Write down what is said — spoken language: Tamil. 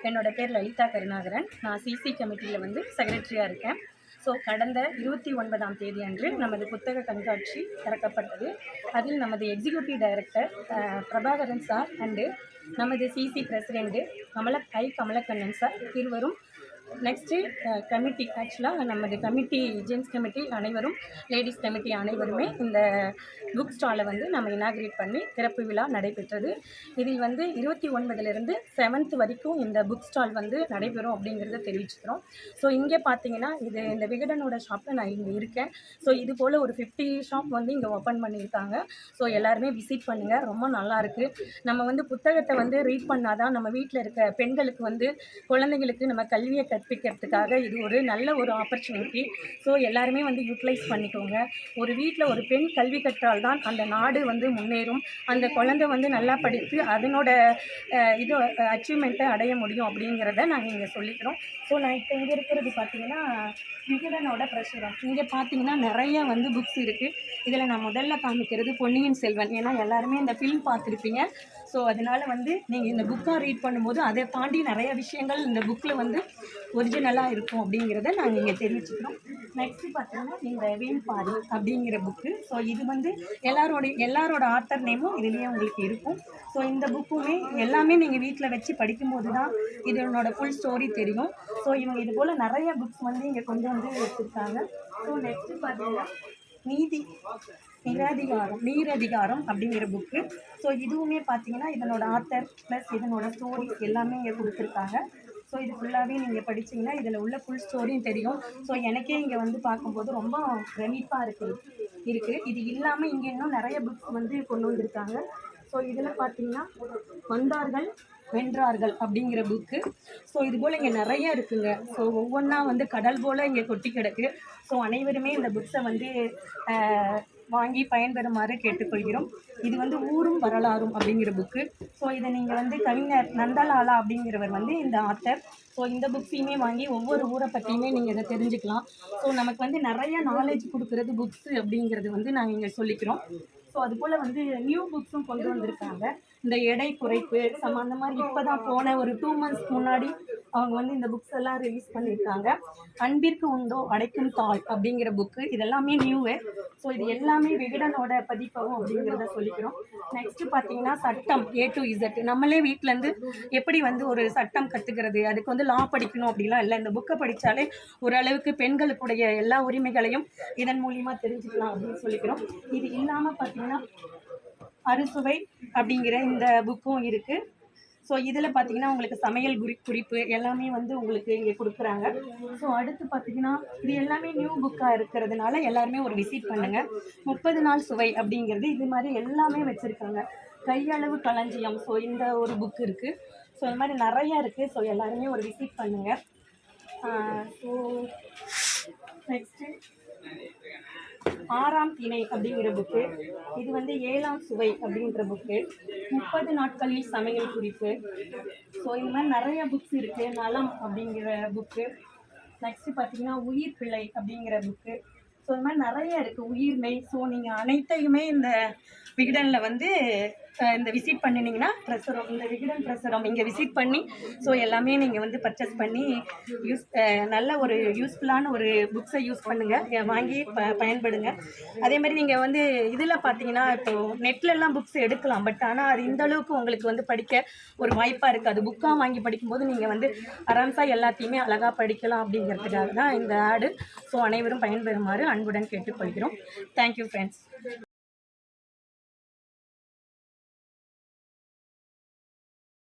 என்னோட பேர் லலிதா கருணாகரன். நான் சிசி கமிட்டியில் வந்து செக்ரட்டரியாக இருக்கேன். ஸோ கடந்த 29ஆம் தேதி அன்று நமது புத்தக கண்காட்சி திறக்கப்பட்டது. அதில் நமது executive director Prabhakaran sir and நமது சிசி பிரசிடெண்ட்டு கமலக்கண்ணன் சார் இருவரும் நெக்ஸ்ட்டு கமிட்டி ஆக்சுவலாக நமது கமிட்டி ஜென்ஸ் கமிட்டி அனைவரும் லேடிஸ் கமிட்டி அனைவருமே இந்த புக் ஸ்டாலை வந்து நம்ம இனாக்ரேட் பண்ணி திறப்பு விழா நடைபெற்றது. இதில் வந்து 29லேருந்து 7th வரைக்கும் இந்த புக் ஸ்டால் வந்து நடைபெறும் அப்படிங்கிறத தெரிவிச்சுக்கிறோம். ஸோ இங்கே பார்த்தீங்கன்னா இந்த விகடனோட ஷாப்பில் நான் இங்கே இருக்கேன். ஸோ இது போல் ஒரு 50 ஷாப் வந்து இங்கே ஓப்பன் பண்ணியிருக்காங்க. ஸோ எல்லாருமே விசிட் பண்ணுங்கள், ரொம்ப நல்லாயிருக்கு. நம்ம வந்து புத்தகத்தை வந்து ரீட் பண்ணாதான் நம்ம வீட்டில் இருக்க பெண்களுக்கு வந்து குழந்தைங்களுக்கு நம்ம கல்வியை கற்பிக்கிறதுக்காக இது ஒரு நல்ல ஒரு ஆப்பர்ச்சுனிட்டி. ஸோ எல்லாருமே வந்து யூட்டிலைஸ் பண்ணிக்கோங்க. ஒரு வீட்டில் ஒரு பெண் கல்வி கற்றால் தான் அந்த நாடு வந்து முன்னேறும், அந்த குழந்தை வந்து நல்லா படித்து அதனோட இது அச்சீவ்மெண்ட்டை அடைய முடியும் அப்படிங்கிறத நாங்கள் இங்கே சொல்லிக்கிறோம். ஸோ நான் இப்போ இங்கே இருக்கிறது பார்த்தீங்கன்னா விகடனோட பிரசுரம். இங்கே பார்த்தீங்கன்னா நிறைய வந்து புக்ஸ் இருக்குது. இதில் நான் முதல்ல காமிக்கிறது பொன்னியின் செல்வன். ஏன்னா எல்லாருமே இந்த ஃபிலிம் பார்த்துருப்பீங்க. ஸோ அதனால் வந்து நீங்கள் இந்த புக்காக ரீட் பண்ணும்போது அதை தாண்டி நிறைய விஷயங்கள் இந்த புக்கில் வந்து ஒரிஜினலாக இருக்கும் அப்படிங்கிறத நாங்கள் இங்கே தெரிவிச்சுக்கிறோம். நெக்ஸ்ட்டு பார்த்தீங்கன்னா இந்த வேள்பாரி அப்படிங்கிற புக்கு. ஸோ இது வந்து எல்லாரோட ஆத்தர் நேமும் இதுலேயே உங்களுக்கு இருக்கும். ஸோ இந்த புக்குமே எல்லாமே நீங்கள் வீட்டில் வச்சு படிக்கும்போது தான் இதனோட ஃபுல் ஸ்டோரி தெரியும். ஸோ இவங்க இது போல் நிறைய புக்ஸ் வந்து இங்கே கொண்டு வந்து வச்சுருக்காங்க. ஸோ நெக்ஸ்ட்டு பார்த்தீங்கன்னா நீரதிகாரம் அப்படிங்கிற புக்கு. ஸோ இதுவுமே பார்த்தீங்கன்னா இதனோட ஆத்தர் ப்ளஸ் இதனோட ஸ்டோரிஸ் எல்லாமே இங்கே கொடுத்துருக்காங்க. ஸோ இது ஃபுல்லாகவே நீங்கள் படிச்சிங்கன்னா இதில் உள்ள ஃபுல் ஸ்டோரியும் தெரியும். ஸோ எனக்கே இங்கே வந்து பார்க்கும்போது ரொம்ப பிரமிப்பாக இருக்குது. இது இல்லாமல் இங்கே இன்னும் நிறைய புக்ஸ் வந்து கொண்டு வந்திருக்காங்க. ஸோ இதில் பார்த்தீங்கன்னா வந்தார்கள் வென்றார்கள் அப்படிங்கிற புக்கு. ஸோ இது போல் இங்கே நிறைய இருக்குங்க. ஸோ ஒவ்வொன்றா வந்து கடல் போல் இங்கே கொட்டி கிடக்கு. ஸோ அனைவருமே இந்த புக்ஸை வந்து வாங்கி பயன்பெறுமாறு கேட்டுக்கொள்கிறோம். இது வந்து ஊரும் வரலாறும் அப்படிங்கிற புக்கு. ஸோ இதை நீங்கள் வந்து கவிஞர் நந்தலாலா அப்படிங்கிறவர் வந்து இந்த ஆத்தர். ஸோ இந்த புக்ஸையுமே வாங்கி ஒவ்வொரு ஊரை பற்றியுமே நீங்கள் இதை தெரிஞ்சுக்கலாம். ஸோ நமக்கு வந்து நிறைய நாலேஜ் கொடுக்குறது புக்ஸு அப்படிங்கிறது வந்து நாங்கள் இங்கே சொல்லிக்கிறோம். ஸோ அதுபோல் வந்து நியூ புக்ஸும் கொண்டு வந்திருக்காங்க. இந்த எடை குறைப்பு அந்த மாதிரி இப்போ தான் போன ஒரு 2 months முன்னாடி அவங்க வந்து இந்த புக்ஸ் எல்லாம் ரிலீஸ் பண்ணியிருக்காங்க. அன்பிற்கு உண்டோ அடைக்கும் தாள் அப்படிங்கிற புக்கு. இதெல்லாமே நியூவு. ஸோ இது எல்லாமே விகடனோட பதிப்பகம் அப்படிங்கிறத சொல்லிக்கிறோம். நெக்ஸ்ட்டு பார்த்தீங்கன்னா சட்டம் A to Z. நம்மளே வீட்டிலேருந்து எப்படி வந்து ஒரு சட்டம் கற்றுக்கிறது, அதுக்கு வந்து லா படிக்கணும் அப்படிலாம் இல்லை. இந்த புக்கை படித்தாலே ஓரளவுக்கு பெண்களுக்குடைய எல்லா உரிமைகளையும் இதன் மூலியமாக தெரிஞ்சுக்கலாம் அப்படின்னு சொல்லிக்கிறோம். இது இல்லாமல் பார்த்தீங்கன்னா அறுசுவை அப்படிங்கிற இந்த புக்கும் இருக்குது. ஸோ இதில் பார்த்தீங்கன்னா உங்களுக்கு சமையல் குறிப்பு எல்லாமே வந்து உங்களுக்கு இங்கே கொடுக்குறாங்க. ஸோ அடுத்து பார்த்தீங்கன்னா இது எல்லாமே நியூ புக்காக இருக்கிறதுனால எல்லாருமே ஒரு விசிட் பண்ணுங்கள். 30 நாள் சுவை அப்படிங்கிறது இது மாதிரி எல்லாமே வச்சுருக்காங்க. கையளவு களஞ்சியம். ஸோ இந்த ஒரு புக் இருக்குது. ஸோ இந்த மாதிரி நிறையா இருக்குது. ஸோ எல்லாருமே ஒரு விசிட் பண்ணுங்கள். ஸோ நெக்ஸ்ட்டு 6ஆம் திணை அப்படிங்கிற புக்கு. இது வந்து 7ஆம் சுவை அப்படின்ற புக்கு. 30 நாட்களில் சமையல் குறிப்பு. ஸோ இந்த மாதிரி நிறைய புக்ஸ் இருக்குது. நலம் அப்படிங்கிற புக்கு. நெக்ஸ்ட்டு பார்த்தீங்கன்னா உயிர் பிள்ளை அப்படிங்கிற புக்கு. ஸோ இந்த மாதிரி நிறைய இருக்குது. உயிர்மெய். ஸோ நீங்கள் அனைத்தையுமே இந்த விகடனில் வந்து இந்த விசிட் பண்ணினீங்கன்னா பிரசுரம், இந்த விகடன் பிரசுரம் இங்கே விசிட் பண்ணி ஸோ எல்லாமே நீங்கள் வந்து பர்ச்சேஸ் பண்ணி நல்ல ஒரு யூஸ்ஃபுல்லான ஒரு புக்ஸை யூஸ் பண்ணுங்கள், வாங்கி பயன்படுங்க. அதே மாதிரி நீங்கள் வந்து இதில் பார்த்தீங்கன்னா இப்போது நெட்லெல்லாம் புக்ஸ் எடுக்கலாம். பட் ஆனால் அது இந்தளவுக்கு உங்களுக்கு வந்து படிக்க ஒரு வாய்ப்பாக இருக்குது. அது புக்காக வாங்கி படிக்கும்போது நீங்கள் வந்து ஆராம்ஸாக எல்லாத்தையுமே அழகாக படிக்கலாம் அப்படிங்கிறதுக்காக தான் இந்த ஆடு. ஸோ அனைவரும் பயன்பெறுமாறு அன்புடன் கேட்டுக்கொள்கிறோம். Thank you friends.